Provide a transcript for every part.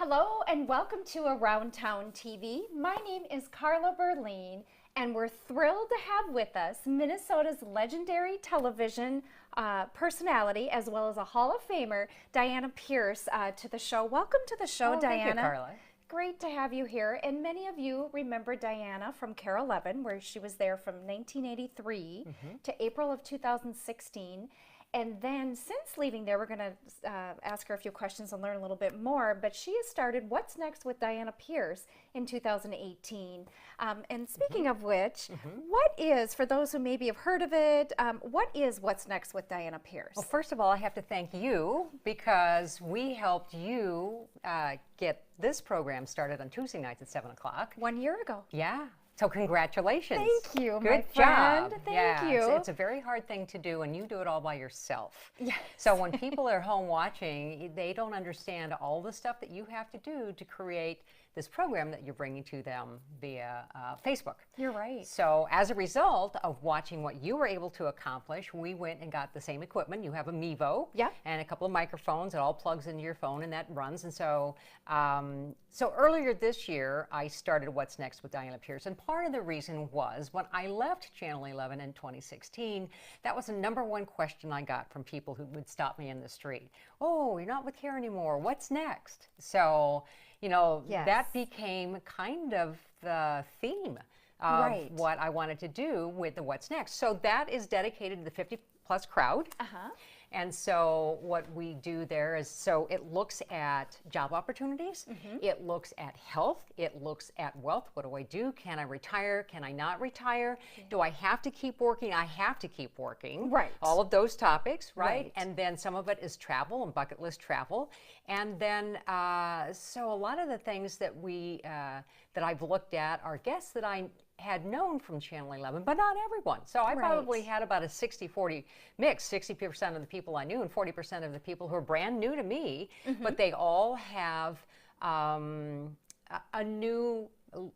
Hello and welcome to Around Town TV. My name is Carla Berline and we're thrilled to have with us Minnesota's legendary television personality as well as a Hall of Famer, Diana Pierce, to the show. Welcome to the show, Diana. Thank you, Carla. Great to have you here. And many of you remember Diana from KARE 11, where she was there from 1983 to April of 2016. And then since leaving there, we're going to ask her a few questions and learn a little bit more. But she has started What's Next with Diana Pierce in 2018. And speaking of which, what is, for those who maybe have heard of it, what is What's Next with Diana Pierce? Well, first of all, I have to thank you because we helped you get this program started on Tuesday nights at 7 o'clock. 1 year ago. Yeah. So congratulations. Thank you, Good my job. friend. Thank you. It's a very hard thing to do, and you do it all by yourself. Yes. So when people are home watching, they don't understand all the stuff that you have to do to create this program that you're bringing to them via Facebook. You're right. So as a result of watching what you were able to accomplish, we went and got the same equipment. You have a Mevo and a couple of microphones. It all plugs into your phone and that runs. And so, so earlier this year, I started What's Next with Diana Pierce. And part of the reason was when I left Channel 11 in 2016, that was the #1 question I got from people who would stop me in the street. Oh, you're not with KARE anymore. What's next? So, you know, that became kind of the theme of what I wanted to do with the What's Next. So that is dedicated to the 50-plus crowd. And so what we do there is, so it looks at job opportunities, it looks at health, it looks at wealth. What do I do? Can I retire? Can I not retire? Do I have to keep working? I have to keep working. Right. All of those topics, right? And then some of it is travel and bucket list travel. And then, so a lot of the things that we, that I've looked at are guests that I had known from Channel 11, but not everyone. So I probably had about a 60-40 mix, 60% of the people I knew and 40% of the people who are brand new to me, but they all have a new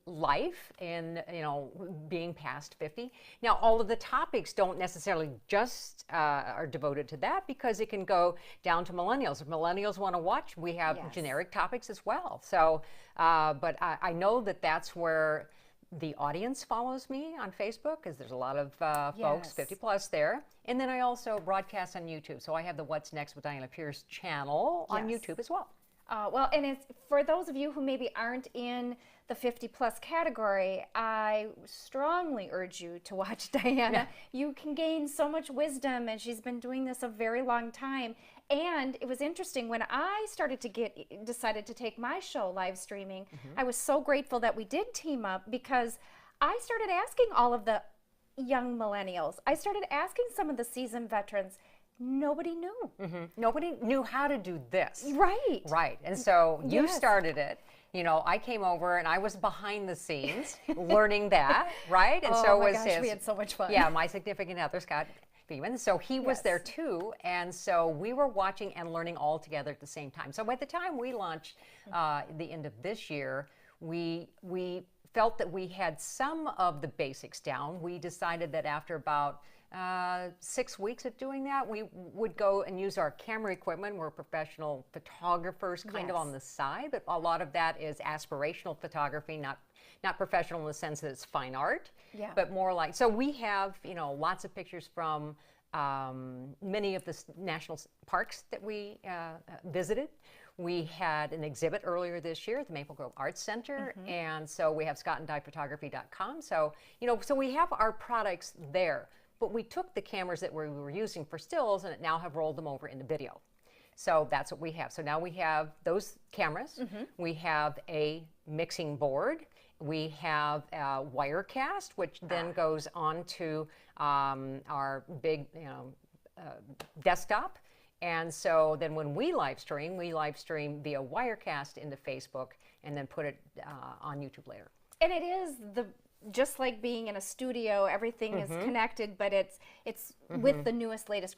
life in, you know, being past 50. Now, all of the topics don't necessarily just are devoted to that because it can go down to millennials. If millennials want to watch, we have generic topics as well. So, but I know that that's where the audience follows me on Facebook because there's a lot of folks 50 plus there. And then I also broadcast on YouTube. So I have the What's Next with Diana Pierce channel on YouTube as well. Well, and it's for those of you who maybe aren't in the 50 plus category, I strongly urge you to watch Diana. You can gain so much wisdom, and she's been doing this a very long time. And it was interesting when I started to decided to take my show live streaming. I was so grateful that we did team up because I started asking all of the young millennials. I started asking some of the seasoned veterans. Nobody knew. Nobody knew how to do this. Right. Right. And so you started it. You know, I came over and I was behind the scenes learning that, right? And so my was gosh, we had so much fun. Yeah, my significant other, Scott Beeman. So he was there too. And so we were watching and learning all together at the same time. So by the time we launched the end of this year, we felt that we had some of the basics down. We decided that after about 6 weeks of doing that, we would go and use our camera equipment. We're professional photographers kind of on the side, but a lot of that is aspirational photography, not professional in the sense that it's fine art, but more like, so we have, you know, lots of pictures from many of the national parks that we visited. We had an exhibit earlier this year at the Maple Grove Arts Center, and so we have scottanddyephotography.com. So, you know, so we have our products there. But we took the cameras that we were using for stills and now have rolled them over into video. So that's what we have. So now we have those cameras. We have a mixing board. We have a Wirecast, which then goes onto our big, you know, desktop. And so then when we live stream via Wirecast into Facebook and then put it on YouTube later. And it is just like being in a studio, everything is connected, but it's with the newest, latest,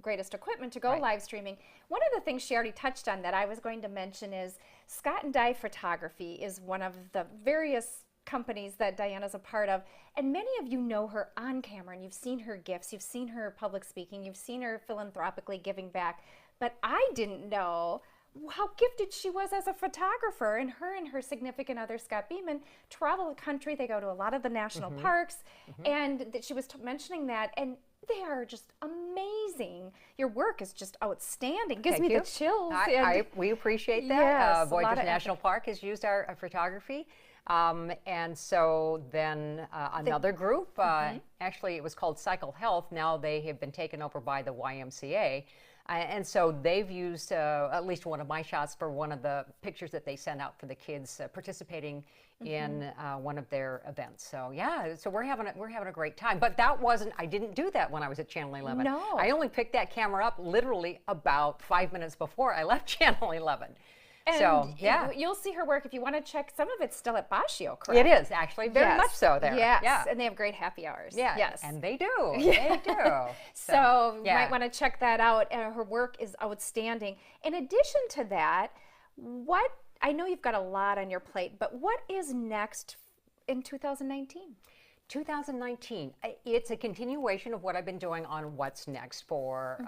greatest equipment to go live streaming. One of the things she already touched on that I was going to mention is Scott and Dye Photography is one of the various companies that Diana's a part of, and many of you know her on camera, and you've seen her gifts, you've seen her public speaking, you've seen her philanthropically giving back, but I didn't know how gifted she was as a photographer. And her significant other, Scott Beeman, travel the country. They go to a lot of the national parks. And that she was mentioning that. And they are just amazing. Your work is just outstanding. Gives me the chills. We appreciate that. Yes, Voyageurs National Park has used our photography. And so then another group, actually it was called Cycle Health. Now they have been taken over by the YMCA. And so they've used at least one of my shots for one of the pictures that they sent out for the kids participating in one of their events. So yeah, so we're having a great time. But I didn't do that when I was at Channel 11. No. I only picked that camera up literally about 5 minutes before I left Channel 11. And so, yeah. You'll see her work if you want to check. Some of it's still at Bascio, correct? It is, actually, very much so there. Yes, yeah. And they have great happy hours. Yeah, yes. and they do. They do. So you might want to check that out. Her work is outstanding. In addition to that, I know you've got a lot on your plate, but what is next in 2019? 2019, it's a continuation of what I've been doing on What's Next for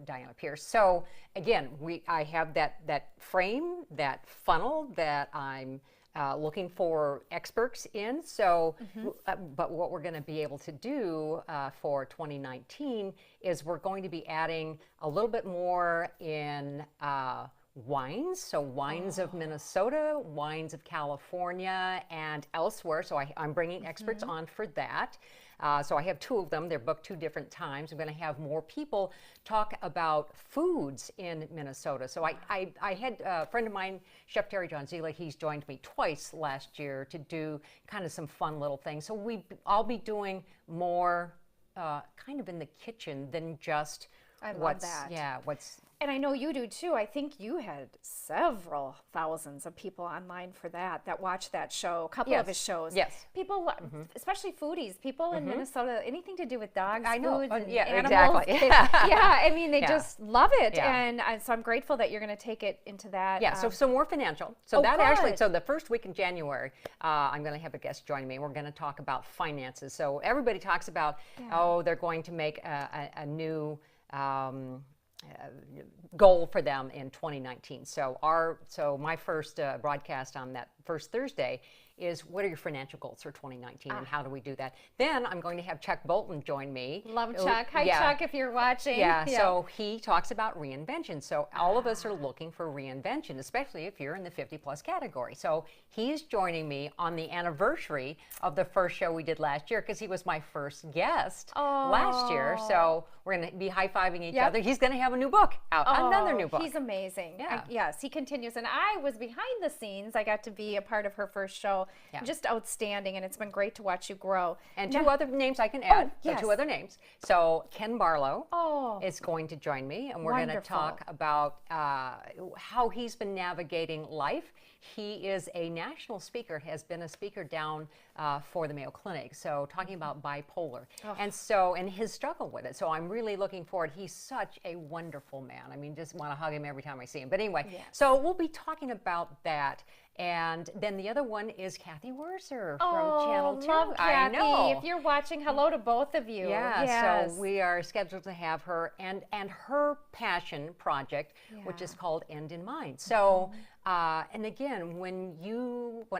Diana Pierce. So again, I have that frame, that funnel that I'm looking for experts in. So, but what we're going to be able to do for 2019 is we're going to be adding a little bit more in wines, so wines of Minnesota, wines of California, and elsewhere. So I'm bringing experts on for that. So I have two of them. They're booked 2 different times. I'm going to have more people talk about foods in Minnesota. So I had a friend of mine, Chef Terry John Zila, he's joined me twice last year to do kind of some fun little things. So I'll be doing more kind of in the kitchen than just what's and I know you do too. I think you had several thousands of people online for that watched that show, a couple of his shows. Yes. People, especially foodies, people in Minnesota, anything to do with dogs, I know. foods, and Exactly. yeah, I mean, they just love it. Yeah. And so I'm grateful that you're going to take it into that. Yeah, so more financial. So so the first week in January, I'm going to have a guest join me. We're going to talk about finances. So everybody talks about, they're going to make a new goal for them in 2019. So my first broadcast on that first Thursday is what are your financial goals for 2019 and how do we do that? Then I'm going to have Chuck Bolton join me. Love Chuck. Hi, Chuck, if you're watching. Yeah, so he talks about reinvention. So all of us are looking for reinvention, especially if you're in the 50-plus category. So he's joining me on the anniversary of the first show we did last year because he was my first guest last year. So we're going to be high-fiving each other. He's going to have a new book out, another new book. He's amazing. Yeah. Yes, he continues. And I was behind the scenes. I got to be a part of her first show. Just outstanding, and it's been great to watch you grow. And 2 other names I can add. Yes. So 2 other names. So Ken Barlow is going to join me, and we're going to talk about how he's been navigating life. He is a national speaker, has been a speaker down for the Mayo Clinic, so talking about bipolar. And his struggle with it. So I'm really looking forward. He's such a wonderful man. I mean, just want to hug him every time I see him. But anyway, so we'll be talking about that. And then the other one is Kathy Wurzer from Channel 2. Love Kathy. I know. If you're watching, hello to both of you. So we are scheduled to have her and her passion project, which is called End in Mind. So, and again, when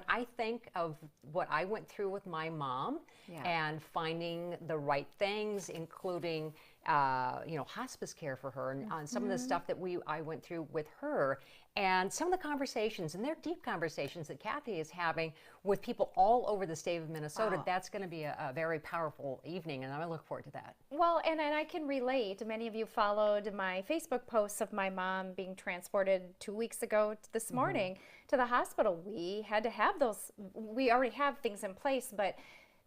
I think of what I went through with my mom and finding the right things, including hospice care for her and some of the stuff that I went through with her, and some of the conversations, and they're deep conversations that Kathy is having with people all over the state of Minnesota. That's going to be a very powerful evening, and I look forward to that. Well, and I can relate. Many of you followed my Facebook posts of my mom being transported 2 weeks ago to this morning to the hospital. We had to have those. We already have things in place, but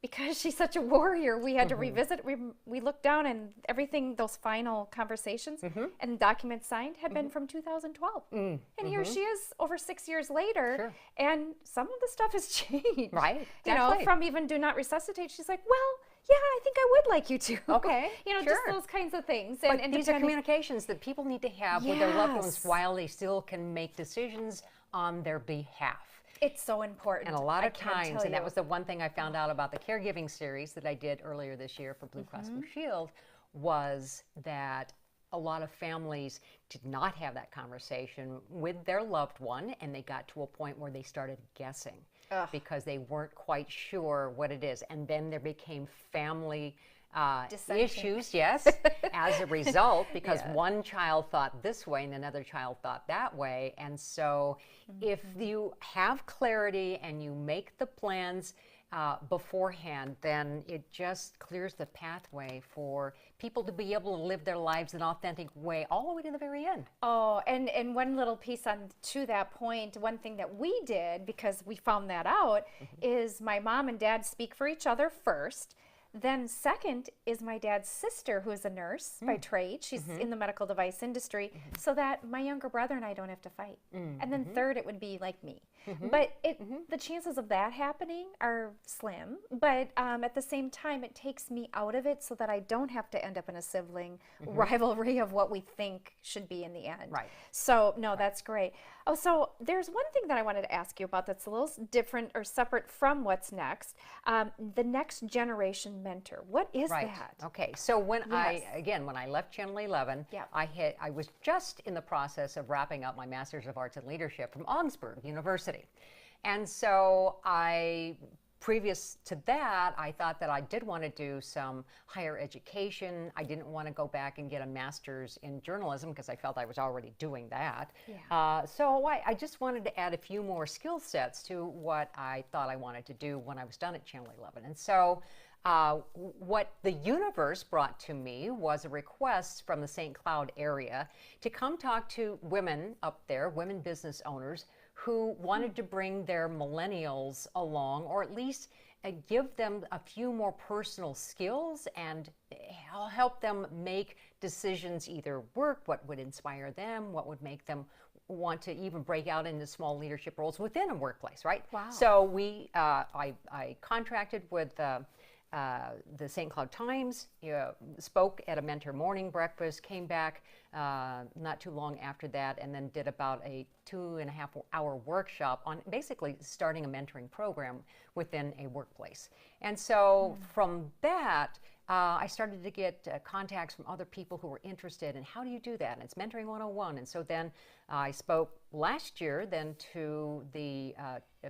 because she's such a warrior, we had to revisit. We looked down, and everything, those final conversations and documents signed had been from 2012. And here she is over 6 years later, and some of the stuff has changed. Right. You know, from even do not resuscitate, she's like, well, yeah, I think I would like you to. Okay. Just those kinds of things. But these are communications that people need to have with their loved ones while they still can make decisions on their behalf. It's so important. And a lot of times, and that was the one thing I found out about the caregiving series that I did earlier this year for Blue Cross Blue Shield, was that a lot of families did not have that conversation with their loved one, and they got to a point where they started guessing because they weren't quite sure what it is. And then there became family issues, yes, as a result, because one child thought this way and another child thought that way. And so if you have clarity and you make the plans beforehand, then it just clears the pathway for people to be able to live their lives in an authentic way all the way to the very end. Oh, and one little piece on to that point, one thing that we did, because we found that out, is my mom and dad speak for each other first. Then second is my dad's sister, who is a nurse by trade. She's in the medical device industry, so that my younger brother and I don't have to fight. And then third, it would be like me. But the chances of that happening are slim. But at the same time, it takes me out of it so that I don't have to end up in a sibling rivalry of what we think should be in the end. Right. So, no, that's great. Oh, so there's one thing that I wanted to ask you about that's a little different or separate from what's next. The next generation mentor. What is that? Okay. So when when I left Channel 11, I was just in the process of wrapping up my Master's of Arts in Leadership from Augsburg University. And so previous to that, I thought that I did want to do some higher education. I didn't want to go back and get a master's in journalism because I felt I was already doing that. So I just wanted to add a few more skill sets to what I thought I wanted to do when I was done at Channel 11. And so what the universe brought to me was a request from the St. Cloud area to come talk to women up there, women business owners, who wanted to bring their millennials along, or at least give them a few more personal skills and help them make decisions, either work, what would inspire them, what would make them want to even break out into small leadership roles within a workplace, right? Wow. So I contracted with the St. Cloud Times, spoke at a mentor morning breakfast, came back not too long after that, and then did about a 2.5-hour workshop on basically starting a mentoring program within a workplace. And so from that, I started to get contacts from other people who were interested in how do you do that? And it's Mentoring 101. And so then I spoke last year then to the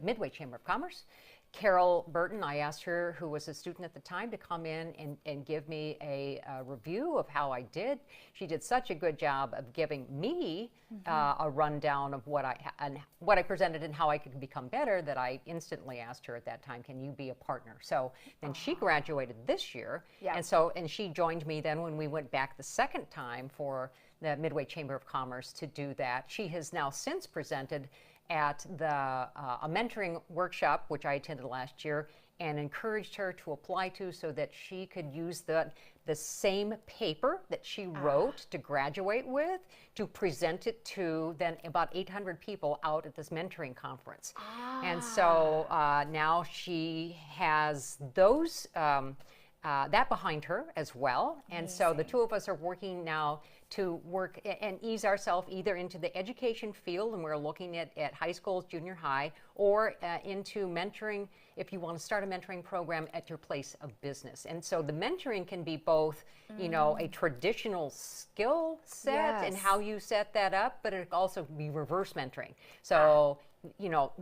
Midway Chamber of Commerce. Carol Burton, I asked her, who was a student at the time, to come in and give me a review of how I did. She did such a good job of giving me a rundown of what I presented and how I could become better, that I instantly asked her at that time, can you be a partner? So then she graduated this year, and she joined me then when we went back the second time for the Midway Chamber of Commerce to do that. She has now since presented at a mentoring workshop, which I attended last year, and encouraged her to apply to so that she could use the same paper that she wrote to graduate with to present it to then about 800 people out at this mentoring conference. And so now she has those that behind her as well. And so the two of us are working now to work and ease ourselves either into the education field, and we're looking at high schools, junior high, or into mentoring if you want to start a mentoring program at your place of business. And so the mentoring can be both, you know, a traditional skill set and how you set that up, but it can also be reverse mentoring. So, you know,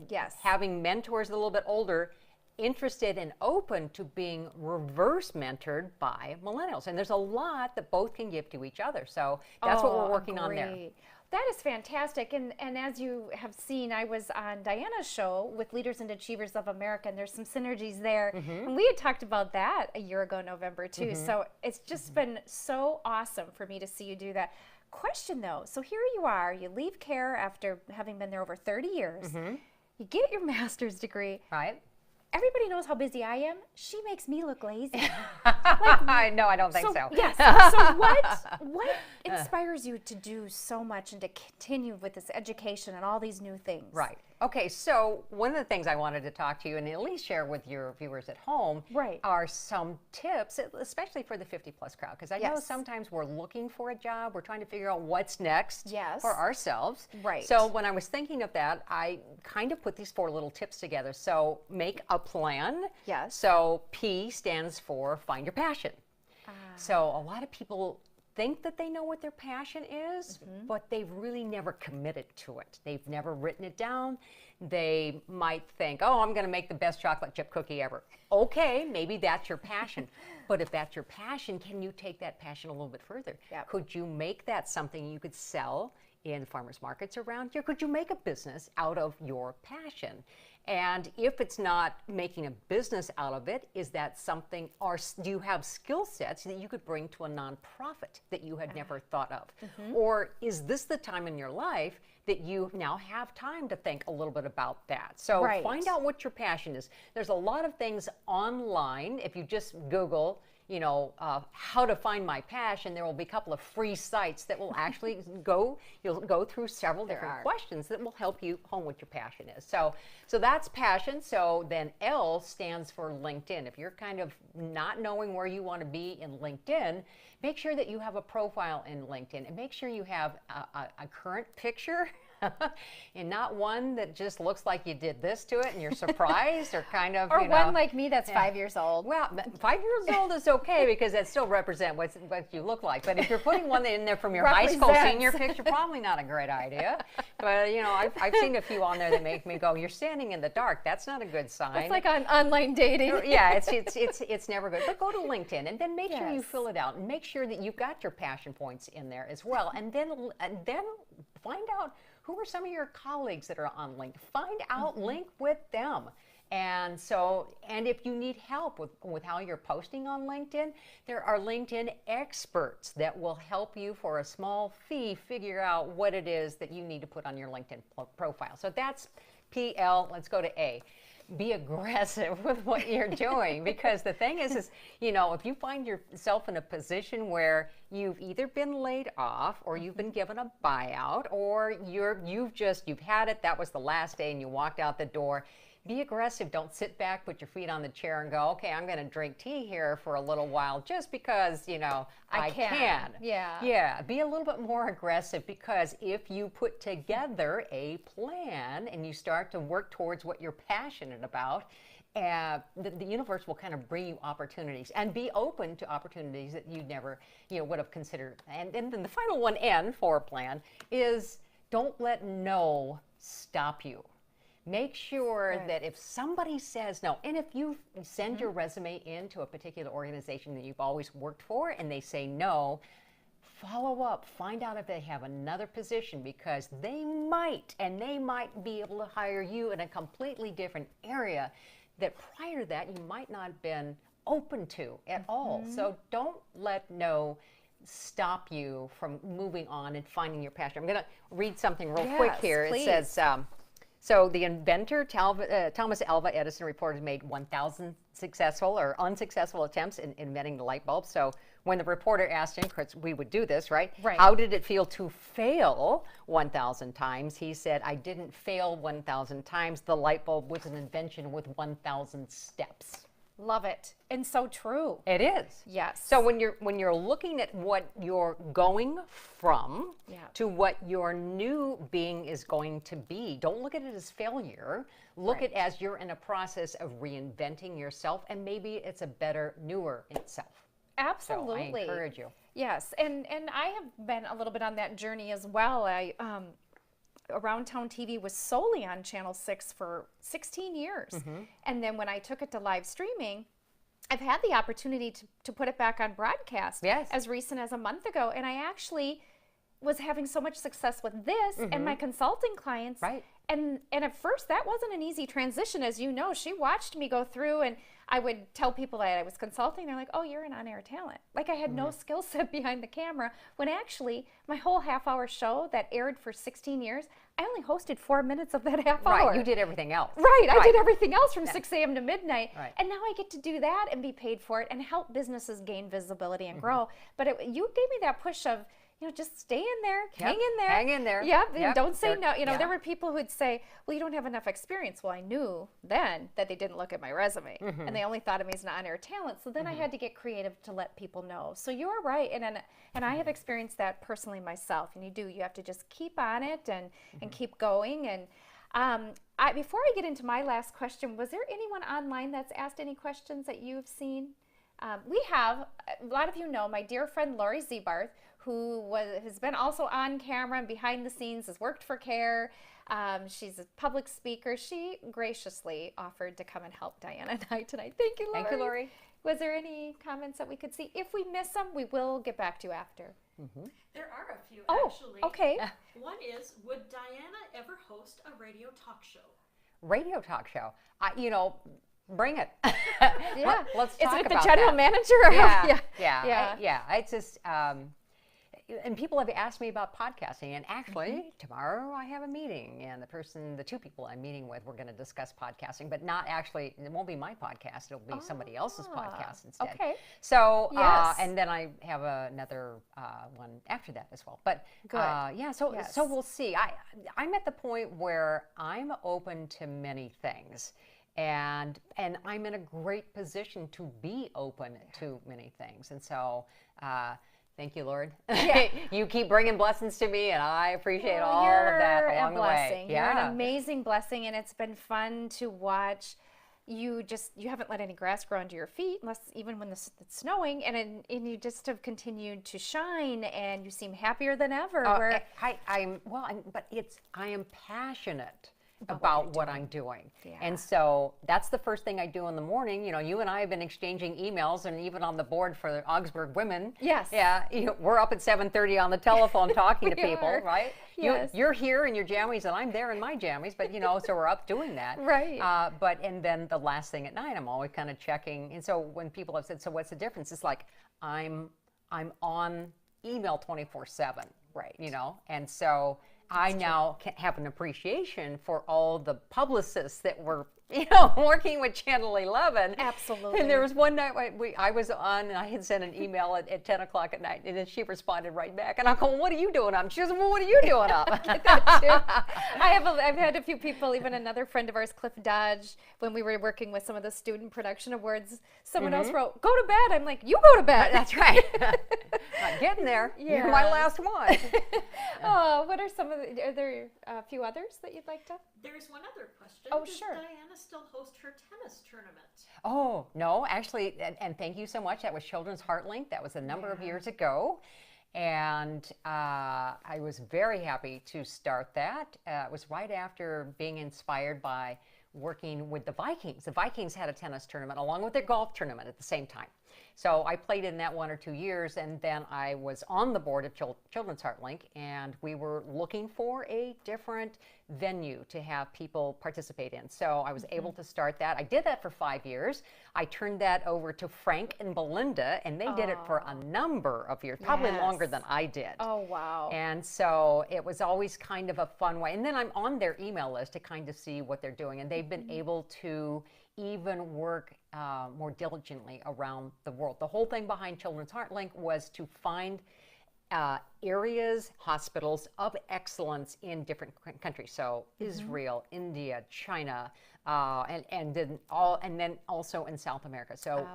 having mentors a little bit older, interested and open to being reverse mentored by millennials. And there's a lot that both can give to each other. So that's what we're working on there. That is fantastic. And as you have seen, I was on Diana's show with Leaders and Achievers of America, and there's some synergies there. And we had talked about that a year ago, November, too. So it's just been so awesome for me to see you do that. Question, though. So here you are. You leave KARE after having been there over 30 years. You get your master's degree. Right. Everybody knows how busy I am. She makes me look lazy. No, I don't think so. Yes. So what inspires you to do so much and to continue with this education and all these new things? Right. Okay, so one of the things I wanted to talk to you and at least share with your viewers at home are some tips, especially for the 50-plus crowd, because I know sometimes we're looking for a job, we're trying to figure out what's next for ourselves. Right. So when I was thinking of that, I kind of put these 4 little tips together. So make a plan. Yes. So P stands for find your passion. So a lot of people think that they know what their passion is, but they've really never committed to it. They've never written it down. They might think, oh, I'm going to make the best chocolate chip cookie ever. Okay, maybe that's your passion. But if that's your passion, can you take that passion a little bit further? Yep. Could you make that something you could sell in farmers markets around here? Could you make a business out of your passion? And if it's not making a business out of it, is that something, or do you have skill sets that you could bring to a nonprofit that you had never thought of? Or is this the time in your life that you now have time to think a little bit about that? So find out what your passion is. There's a lot of things online. If you just Google, you know, how to find my passion, there will be a couple of free sites that will actually you'll go through several different questions that will help you hone what your passion is. So that's passion. So then L stands for LinkedIn. If you're kind of not knowing where you want to be in LinkedIn, make sure that you have a profile in LinkedIn, and make sure you have a current picture and not one that just looks like you did this to it and you're surprised, or kind of, or you know, one like me that's 5 years old. Well, 5 years old is okay because that still represents what you look like. But if you're putting one in there from your high school senior picture, probably not a great idea. But you know, I've seen a few on there that make me go, "You're standing in the dark. That's not a good sign." It's like on online dating. Yeah, it's never good. But go to LinkedIn and then make sure you fill it out, and make sure that you've got your passion points in there as well. And then find out who are some of your colleagues that are on LinkedIn. Find out, link with them. And if you need help with how you're posting on LinkedIn, there are LinkedIn experts that will help you for a small fee figure out what it is that you need to put on your LinkedIn profile. So that's PL. Let's go to A. Be aggressive with what you're doing, because the thing is, you know, if you find yourself in a position where you've either been laid off, or you've been given a buyout, or you've had it, that was the last day and you walked out the door, be aggressive. Don't sit back, put your feet on the chair and go, okay, I'm going to drink tea here for a little while just because, you know, I can. Yeah, be a little bit more aggressive, because if you put together a plan and you start to work towards what you're passionate about, the universe will kind of bring you opportunities, and be open to opportunities that you never, you know, would have considered. And then the final one, N for plan, is don't let no stop you. Make sure that if somebody says no, and if you send your resume into a particular organization that you've always worked for and they say no, follow up, find out if they have another position, because they might be able to hire you in a completely different area that prior to that you might not have been open to at all. So don't let no stop you from moving on and finding your passion. I'm going to read something real quick here. Please. It says, so the inventor, Thomas Alva Edison, reported made 1,000 successful or unsuccessful attempts in inventing the light bulb. So when the reporter asked him, because we would do this, right? How did it feel to fail 1,000 times? He said, I didn't fail 1,000 times. The light bulb was an invention with 1,000 steps. Love it. And so true. It is. Yes. So when you're looking at what you're going from to what your new being is going to be, don't look at it as failure. Look at it as you're in a process of reinventing yourself, and maybe it's a better, newer in itself. Absolutely. So I encourage you. Yes, and I have been a little bit on that journey as well. Around Town TV was solely on Channel 6 for 16 years. And then when I took it to live streaming, I've had the opportunity to put it back on broadcast as recent as a month ago. And I actually was having so much success with this and my consulting clients. And at first, that wasn't an easy transition. As you know, she watched me go through, and I would tell people that I was consulting. They're like, oh, you're an on-air talent. Like I had no skill set behind the camera, when actually my whole half-hour show that aired for 16 years, I only hosted 4 minutes of that half hour. Right, you did everything else. I did everything else from 6 a.m. to midnight. And now I get to do that and be paid for it and help businesses gain visibility and grow. But you gave me that push of, you know, just stay in there, hang in there. Hang in there. And don't say no. You know, there were people who would say, well, you don't have enough experience. Well, I knew then that they didn't look at my resume and they only thought of me as an on-air talent. So then I had to get creative to let people know. So you're right. And I have experienced that personally myself. And you have to just keep on it and keep going. And before I get into my last question, was there anyone online that's asked any questions that you've seen? We have, a lot of you know, my dear friend Lori Zebarth, who has been also on camera and behind the scenes, has worked for KARE. She's a public speaker. She graciously offered to come and help Diana and I tonight. Thank you, Lori. Thank you, Lori. Was there any comments that we could see? If we miss them, we will get back to you after. There are a few, Oh, actually. okay. One is, would Diana ever host a radio talk show? Radio talk show. Bring it. Yeah. Let's Is talk it about the general that. manager? Yeah. It's just, and people have asked me about podcasting. And actually, tomorrow I have a meeting, and the two people I'm meeting with, we're going to discuss podcasting, but not actually. It won't be my podcast. It'll be somebody else's podcast instead. Okay. So, Yes. and then I have another one after that as well. But Good. So we'll see. I'm at the point where I'm open to many things. And I'm in a great position to be open to many things. And so, thank you, Lord. Yeah. You keep bringing blessings to me, and I appreciate all You're of that a along the blessing. way. You're an amazing blessing, and it's been fun to watch. You haven't let any grass grow under your feet, unless even when it's snowing, and you just have continued to shine, and you seem happier than ever. I am passionate about what I'm doing. Yeah. And so that's the first thing I do in the morning. You and I have been exchanging emails, and even on the board for the Augsburg women. Yes. Yeah, we're up at 7:30 on the telephone talking to people, are. right? Yes. You're here in your jammies, and I'm there in my jammies, but so we're up doing that. Right. And then the last thing at night, I'm always kind of checking. And so when people have said, so what's the difference? It's like I'm on email 24/7. Right. And so I now have an appreciation for all the publicists that were, working with Channel 11. Absolutely. And there was one night I was on, and I had sent an email at 10 o'clock at night, and then she responded right back. And I'm going, what are you doing up? She goes, well, what are you doing up? I've had a few people, even another friend of ours, Cliff Dodge, when we were working with some of the student production awards, someone else wrote, go to bed. I'm like, you go to bed. That's right. I'm getting there. Yeah. You're my last one. Oh, what are some of are there a few others that you'd like to? There's one other question. Oh, Does sure. Diana still host her tennis tournament? Oh, no, actually, and thank you so much. That was Children's Heart Link. That was a number of years ago. And I was very happy to start that. It was right after being inspired by working with the Vikings. The Vikings had a tennis tournament along with their golf tournament at the same time. So I played in that 1 or 2 years, and then I was on the board of Children's Heart Link, and we were looking for a different venue to have people participate in. So I was able to start that. I did that for 5 years. I turned that over to Frank and Belinda, and they did it for a number of years, probably longer than I did. Oh, wow. And so it was always kind of a fun way. And then I'm on their email list to kind of see what they're doing, and they've been able to even work more diligently around the world. The whole thing behind Children's Heart Link was to find areas, hospitals of excellence in different countries. So Israel, India, China, and then also in South America. So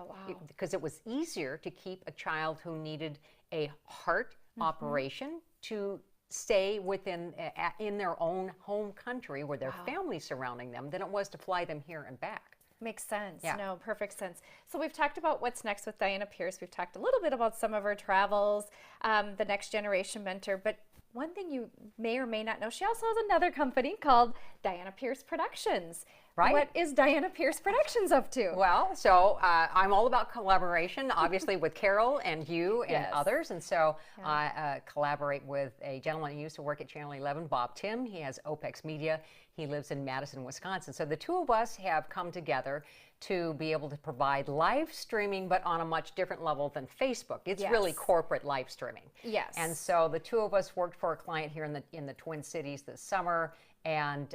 because it was easier to keep a child who needed a heart operation to stay within in their own home country where their family's surrounding them than it was to fly them here and back. Makes sense. Yeah. No, perfect sense. So we've talked about what's next with Diana Pierce. We've talked a little bit about some of her travels, the Next Generation Mentor, but one thing you may or may not know, she also has another company called Diana Pierce Productions. Right. What is Diana Pierce Productions up to? Well, so I'm all about collaboration, obviously with Carol and you and others. And so I collaborate with a gentleman who used to work at Channel 11, Bob Tim. He has OPEX Media. He lives in Madison, Wisconsin. So the two of us have come together to be able to provide live streaming, but on a much different level than Facebook. It's really corporate live streaming. Yes. And so the two of us worked for a client here in the Twin Cities this summer, and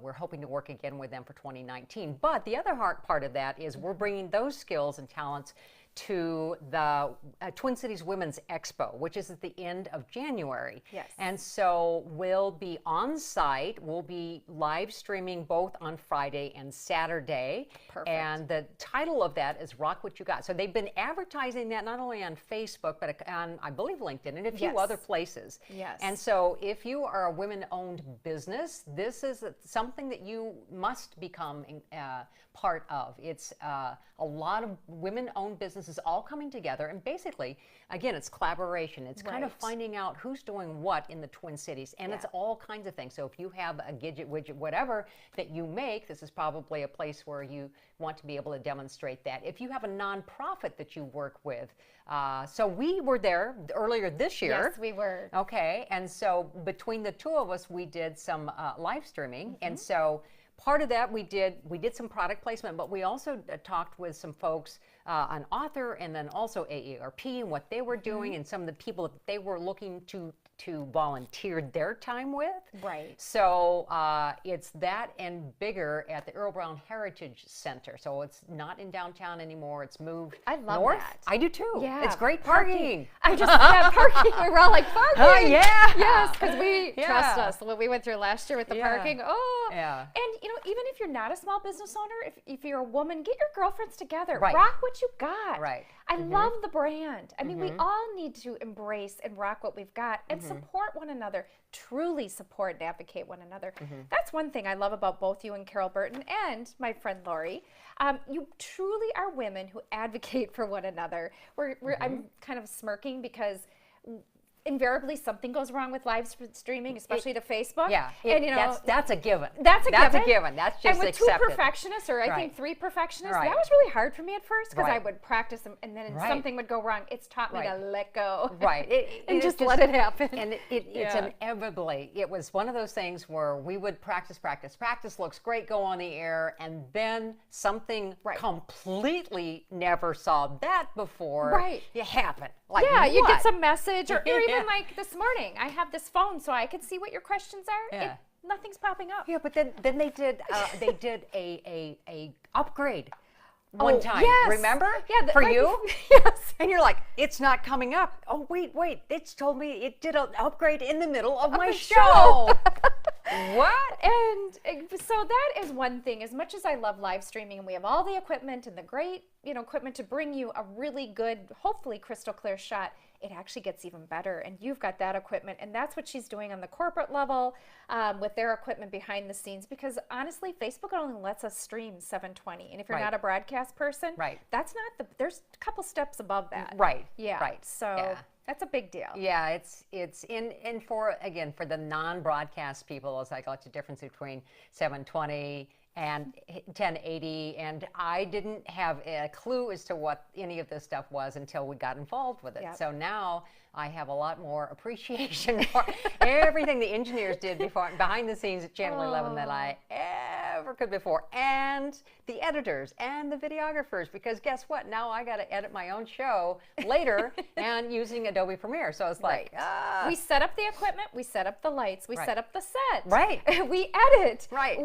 we're hoping to work again with them for 2019. But the other part of that is we're bringing those skills and talents to the Twin Cities Women's Expo, which is at the end of January. Yes. And so we'll be on site. We'll be live streaming both on Friday and Saturday. Perfect. And the title of that is Rock What You Got. So they've been advertising that not only on Facebook, but on, I believe, LinkedIn and a few other places. Yes. And so if you are a women-owned business, this is something that you must become part of. It's a lot of women-owned businesses this is all coming together, and basically, again, it's collaboration. It's kind of finding out who's doing what in the Twin Cities, and it's all kinds of things. So if you have a gadget, widget, whatever that you make, this is probably a place where you want to be able to demonstrate that. If you have a nonprofit that you work with, so we were there earlier this year. Yes, we were. Okay, and so between the two of us, we did some live streaming, and so part of that we did some product placement, but we also talked with some folks, an author, and then also AARP and what they were doing, and some of the people that they were looking to volunteer their time with. Right. So it's that and bigger at the Earl Brown Heritage Center. So it's not in downtown anymore. It's moved I love north. that. I do too. Yeah. It's great parking. I just had parking. We were all like, parking. Oh, yeah. Yes, because we trust Yeah. us. What we went through last year with the Yeah. parking. Oh. Yeah. And, you know, even if you're not a small business owner, if you're a woman, get your girlfriends together. Right. Rock what you got. Right. I love the brand. I mean, we all need to embrace and rock what we've got and support one another, truly support and advocate one another. That's one thing I love about both you and Carol Burton and my friend Lori. You truly are women who advocate for one another. I'm kind of smirking because invariably something goes wrong with live streaming, especially to Facebook. Yeah, and you know that's a given. That's a given. That's just and with accepted. two perfectionists, or I think three perfectionists, Right. that was really hard for me at first because I Right. would practice them, and then Right. something would go wrong. It's taught me to Right. let go. Right. And just let it happen. And it's inevitably, it was one of those things where we would practice, looks great, go on the air, and then something completely never saw that before. Right. It happened. Like, Yeah, you what? get some message, or even Yeah. like this morning, I have this phone so I could see what your questions are. Yeah. Nothing's popping up. Yeah, but then they did a upgrade one time. Yes. Remember? Yeah, for right you. Yes. And you're like, it's not coming up. Oh wait, it's told me it did an upgrade in the middle of my the show. What? And so that is one thing. As much as I love live streaming, and we have all the equipment and the great, equipment to bring you a really good, hopefully crystal clear shot, it actually gets even better. And you've got that equipment, and that's what she's doing on the corporate level with their equipment behind the scenes. Because honestly, Facebook only lets us stream 720, and if you're not a broadcast person, that's not there's a couple steps above that. Right. Yeah. Right. So. That's a big deal. Yeah, it's in for the non-broadcast people, it's like what's the difference between 720 and 1080, and I didn't have a clue as to what any of this stuff was until we got involved with it. Yep. So now I have a lot more appreciation for everything the engineers did behind the scenes at Channel 11 that I ever could before, and the editors and the videographers, because guess what? Now I got to edit my own show later and using Adobe Premiere. So it's like we set up the equipment, we set up the lights, we set up the set, right? We edit, right?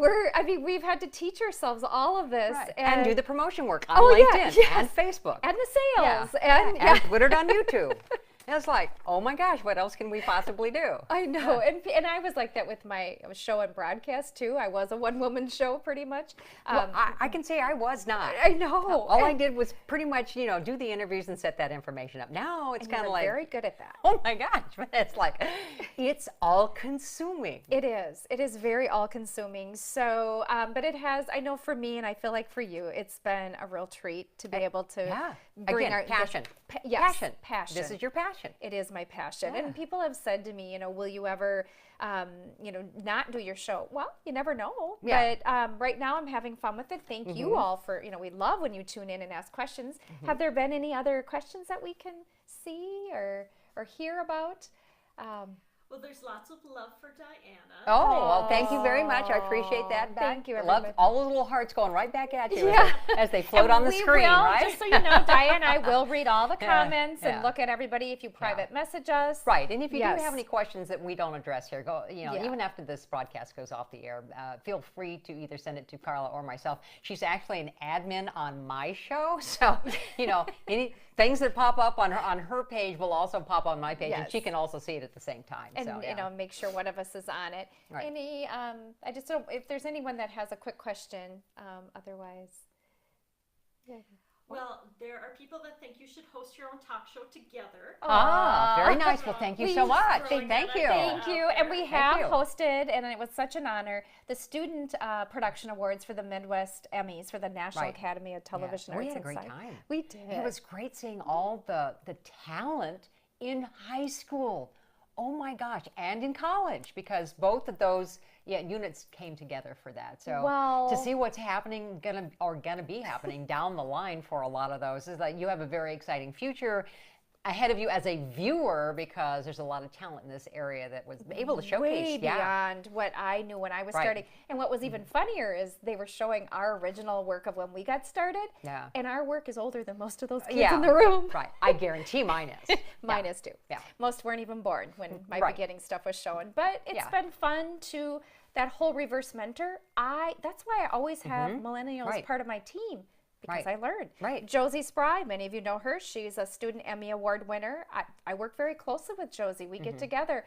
We've had to teach ourselves all of this and do the promotion work on LinkedIn and Facebook and the sales and put it on YouTube. And it's like, oh my gosh, what else can we possibly do? I know, and I was like that with my show and broadcast too. I was a one-woman show pretty much. Well, I can say I was not. I know. All I did was pretty much, do the interviews and set that information up. Now it's kind of like very good at that. Oh my gosh, but it's like it's all-consuming. It is. It is very all-consuming. So, but it has. I know for me, and I feel like for you, it's been a real treat to be able to bring Again, our passion. Passion. This is your passion. It is my passion. And people have said to me, will you ever, not do your show? Well, you never know. Yeah. But right now I'm having fun with it. Thank you all for, we love when you tune in and ask questions. Have there been any other questions that we can see or hear about? Well, there's lots of love for Diana. Oh, well, thank you very much. I appreciate that. Thank you, Love everybody. all the little hearts going right back at you Yeah. as they float And on the we screen, will, right? Just so you know, Diane and I will read all the comments yeah. and look at everybody if you private message us. Right, and if you Yes. do have any questions that we don't address here, go. Even after this broadcast goes off the air, feel free to either send it to Carla or myself. She's actually an admin on my show, so any things that pop up on her page will also pop on my page, and she can also see it at the same time. And so, make sure one of us is on it. Right. Any, I just don't. If there's anyone that has a quick question, otherwise. Yeah. Well, there are people that think you should host your own talk show together. Very nice. Well, thank you so much. throwing Thank that you. Thank you. And we have you. hosted, and it was such an honor, the Student Production Awards for the Midwest Emmys for the National Right. Academy of Television Yeah. We Arts had a and great Science. time. We did. It was great seeing all the talent in high school. Oh my gosh, and in college, because both of those units came together for that. So Well- to see what's happening, gonna be happening down the line for a lot of those is that you have a very exciting future ahead of you as a viewer, because there's a lot of talent in this area that was able to showcase. way beyond what I knew when I was Right. starting. And what was even funnier is they were showing our original work of when we got started. Yeah. And our work is older than most of those kids Yeah. in the room. Right. I guarantee mine is. Mine is too. Yeah. Most weren't even born when my Right. beginning stuff was showing. But it's Yeah. been fun to that whole reverse mentor. That's why I always have millennials Right. part of my team. Because Right. I learned. Right. Josie Spry, many of you know her. She's a Student Emmy Award winner. I work very closely with Josie. We get together.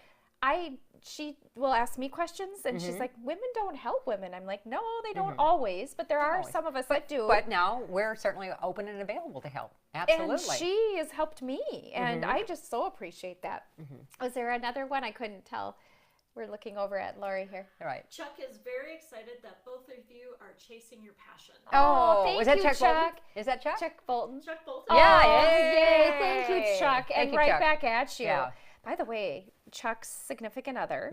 She will ask me questions, and she's like, "Women don't help women." I'm like, "No, they don't always, but there are always. some of us that do." But now we're certainly open and available to help. Absolutely. And she has helped me, and I just so appreciate that. Was there another one? I couldn't tell. We're looking over at Lori here. All right. Chuck is very excited that both of you are chasing your passion. Oh, thank was that you, Chuck Bolton? Chuck. Is that Chuck? Chuck Bolton. Chuck Bolton. Yeah, Oh, yay. Thank you, Chuck. Thank And you, right Chuck. back at you. Yeah. By the way, Chuck's significant other,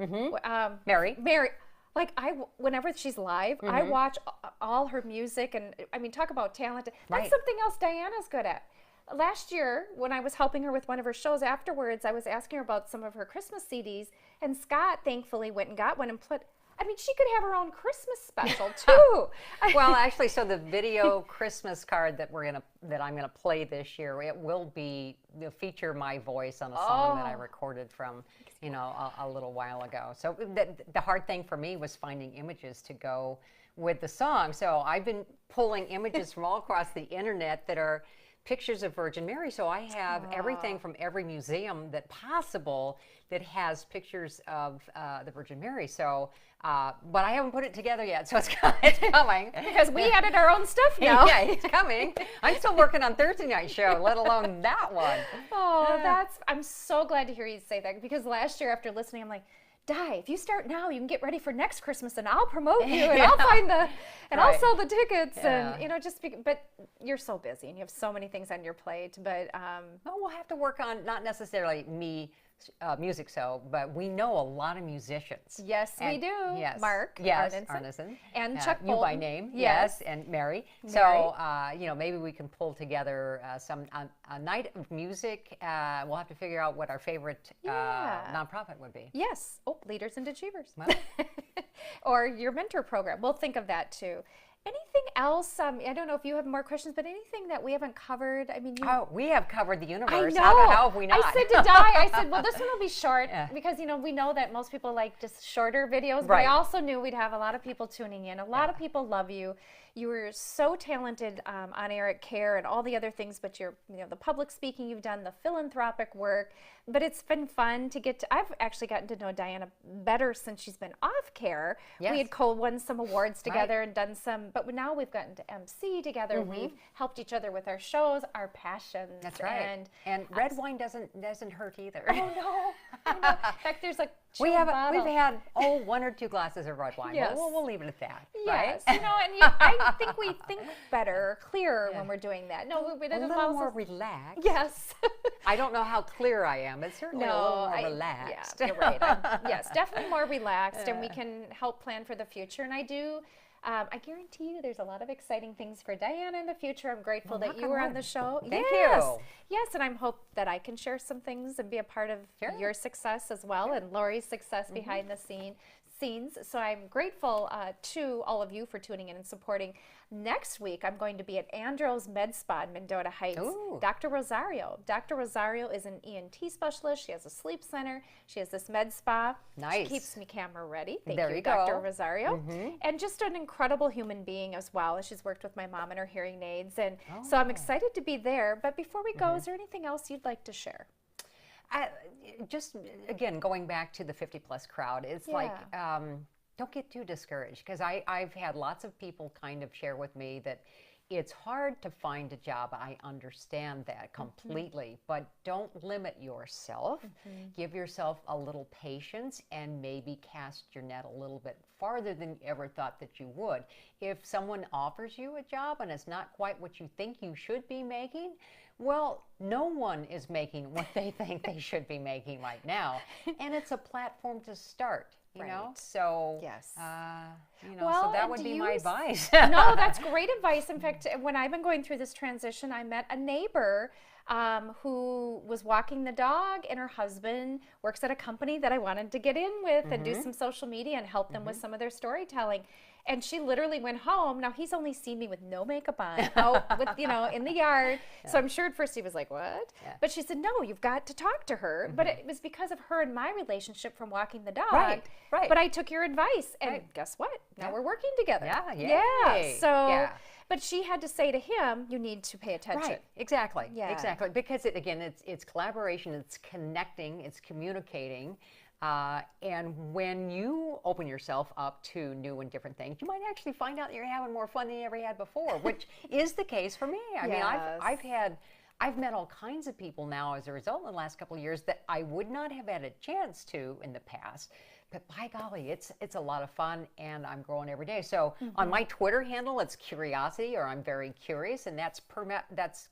Mary. Mary, like whenever she's live, I watch all her music, and I mean, talk about talent. That's Right. something else Diana's good at. Last year, when I was helping her with one of her shows afterwards, I was asking her about some of her Christmas CDs, and Scott thankfully went and got one and put. I mean, she could have her own Christmas special too. Well, actually, so the video Christmas card that I'm gonna play this year, it will feature my voice on a song that I recorded from, a little while ago. So the hard thing for me was finding images to go with the song. So I've been pulling images from all across the internet that are pictures of Virgin Mary. So I have everything from every museum that possible that has pictures of the Virgin Mary. So, but I haven't put it together yet, so it's coming. Because we edit our own stuff now. Yeah, it's coming. I'm still working on Thursday night show, let alone that one. Oh, I'm so glad to hear you say that, because last year after listening, I'm like, Di, if you start now, you can get ready for next Christmas, and I'll promote you, and I'll find I'll Right. sell the tickets, Yeah. and but you're so busy and you have so many things on your plate. But Well, we'll have to work on not necessarily music, but we know a lot of musicians. yes, we do. Yes. Mark, Yes, Arneson, Arneson. and Chuck You by Bolton. name. Yes. And Mary. Mary. So, maybe we can pull together a night of music. We'll have to figure out what our favorite Yeah. nonprofit would be. Yes. Oh, Leaders and Achievers. Well. Or your mentor program. We'll think of that too. Anything else? I don't know if you have more questions, but anything that we haven't covered? I mean, Oh, we have covered the I universe. know. How have we not? I said to Di, well, this one will be short Yeah. because, we know that most people like just shorter videos, but Right. I also knew we'd have a lot of people tuning in. A lot of people love you. You were so talented on air at KARE and all the other things, but the public speaking you've done, the philanthropic work, but it's been fun to I've actually gotten to know Diana better since she's been off KARE. Yes. We had won some awards together and done some, but now we've gotten to MC together. We've helped each other with our shows, our passions. That's right. And red wine doesn't hurt either. Oh no! I know. In fact, there's a We've chilled bottle. had 1 or 2 glasses of red wine. Yes. We'll leave it at that. Yes, Right? I think we think better, clearer when we're doing that. No, A little more relaxed. Yes. I don't know how clear I am, but certainly a little more relaxed. Yeah, you're right. Yes, definitely more relaxed, and we can help plan for the future. And I do. I guarantee you there's a lot of exciting things for Diana in the future. I'm grateful that you were on the show. Thank yes. you. Yes, and I hope that I can share some things and be a part of your success as well, and Lori's success behind the scenes. So I'm grateful to all of you for tuning in and supporting. Next week, I'm going to be at Andros Med Spa in Mendota Heights. Ooh. Dr. Rosario. Dr. Rosario is an ENT specialist. She has a sleep center. She has this med spa. Nice. She keeps me camera ready. Thank There you, you Dr. go. Rosario. And just an incredible human being as well. She's worked with my mom and her hearing aids. And so I'm excited to be there. But before we go, is there anything else you'd like to share? Just, again, going back to the 50-plus crowd, it's like, don't get too discouraged, because I've had lots of people kind of share with me that, It's hard to find a job. I understand that completely, but don't limit yourself. Give yourself a little patience and maybe cast your net a little bit farther than you ever thought that you would. If someone offers you a job and it's not quite what you think you should be making, well, no one is making what they think they should be making right now. And it's a platform to start. You know, so yes, so that would be my advice. No, that's great advice. In fact, when I've been going through this transition, I met a neighbor who was walking the dog, and her husband works at a company that I wanted to get in with and do some social media and help them with some of their storytelling. And she literally went home. Now, he's only seen me with no makeup on, out with, in the yard. Yeah. So I'm sure at first he was like, what? Yeah. But she said, no, you've got to talk to her. But it was because of her and my relationship from walking the dog. Right. But I took your advice. And guess what? Now we're working together. Yeah. So, but she had to say to him, you need to pay attention. Right. Exactly. Because, it's collaboration, it's connecting, it's communicating. And when you open yourself up to new and different things, you might actually find out that you're having more fun than you ever had before, which is the case for me. I mean, I've met all kinds of people now as a result in the last couple of years that I would not have had a chance to in the past. But by golly, it's a lot of fun, and I'm growing every day. So on my Twitter handle, it's curiosity, or I'm very curious, and that's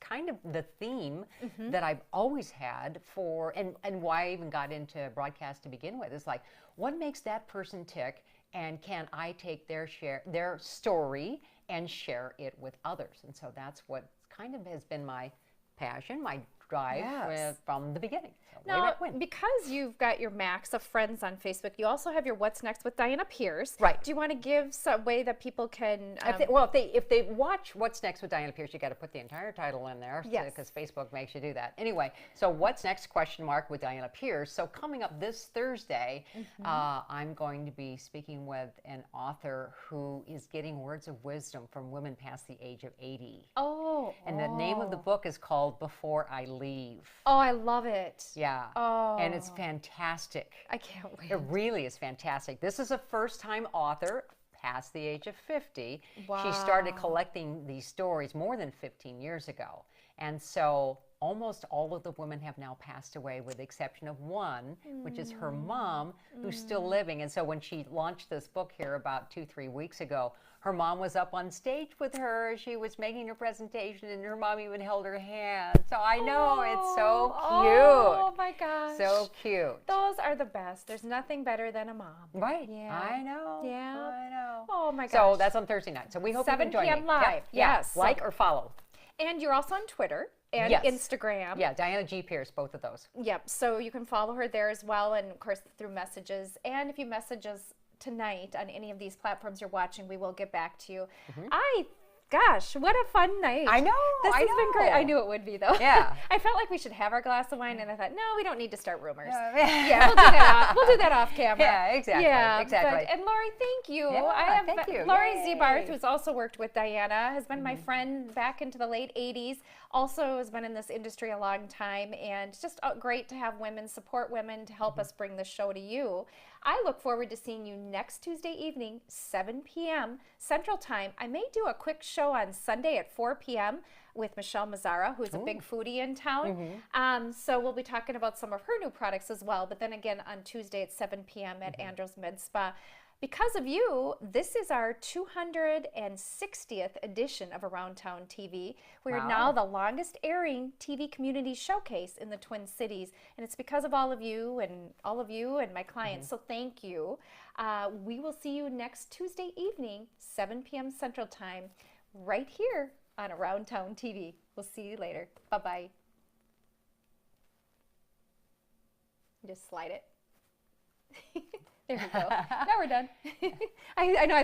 kind of the theme that I've always had for, and why I even got into broadcast to begin with. It's like, what makes that person tick, and can I take their story and share it with others? And so that's what kind of has been my passion, my drive from the beginning. So now, because you've got your max of friends on Facebook, you also have your What's Next with Diana Pierce. Right. Do you want to give some way that people can... if they watch What's Next with Diana Pierce, you got to put the entire title in there, because Facebook makes you do that. Anyway, so What's Next ? With Diana Pierce. So coming up this Thursday, I'm going to be speaking with an author who is getting words of wisdom from women past the age of 80. And the name of the book is called Before I Leave. Oh, I love it. Yeah. Oh. And it's fantastic. I can't wait. It really is fantastic. This is a first-time author past the age of 50. Wow. She started collecting these stories more than 15 years ago. And so almost all of the women have now passed away, with the exception of one, which is her mom, who's still living. And so when she launched this book here about 2-3 weeks ago, her mom was up on stage with her. She was making her presentation, and her mom even held her hand. So I know, it's so cute. Oh my gosh. So cute. Those are the best. There's nothing better than a mom. Right. Yeah. I know. Yeah. I know. Oh my gosh. So that's on Thursday night. So we hope you can join me. 7 p.m. live. Yep. Yes. Like or follow. And you're also on Twitter and Instagram. Yeah, Diana G. Pierce, both of those. Yep. So you can follow her there as well, and of course through messages. And if you message us tonight on any of these platforms you're watching, we will get back to you. Gosh, what a fun night. I know. This has been great. I knew it would be, though. Yeah. I felt like we should have our glass of wine, and I thought, no, we don't need to start rumors. Yeah, we'll do that off camera. Yeah, exactly. Yeah, exactly. And Lori, thank you. Yeah, thank you. Lori Zebarth, who's also worked with Diana, has been my friend back into the late 80s, also has been in this industry a long time, and it's just great to have women support women to help us bring the show to you. I look forward to seeing you next Tuesday evening, 7 p.m. Central Time. I may do a quick show on Sunday at 4 p.m. with Michelle Mazzara, who's a big foodie in town. So we'll be talking about some of her new products as well. But then again, on Tuesday at 7 p.m. at Andros Med Spa. Because of you, this is our 260th edition of Around Town TV. We are now the longest airing TV community showcase in the Twin Cities. And it's because of all of you and my clients. So thank you. We will see you next Tuesday evening, 7 p.m. Central Time, right here on Around Town TV. We'll see you later. Bye-bye. Just slide it. There we go. Now we're done. I know.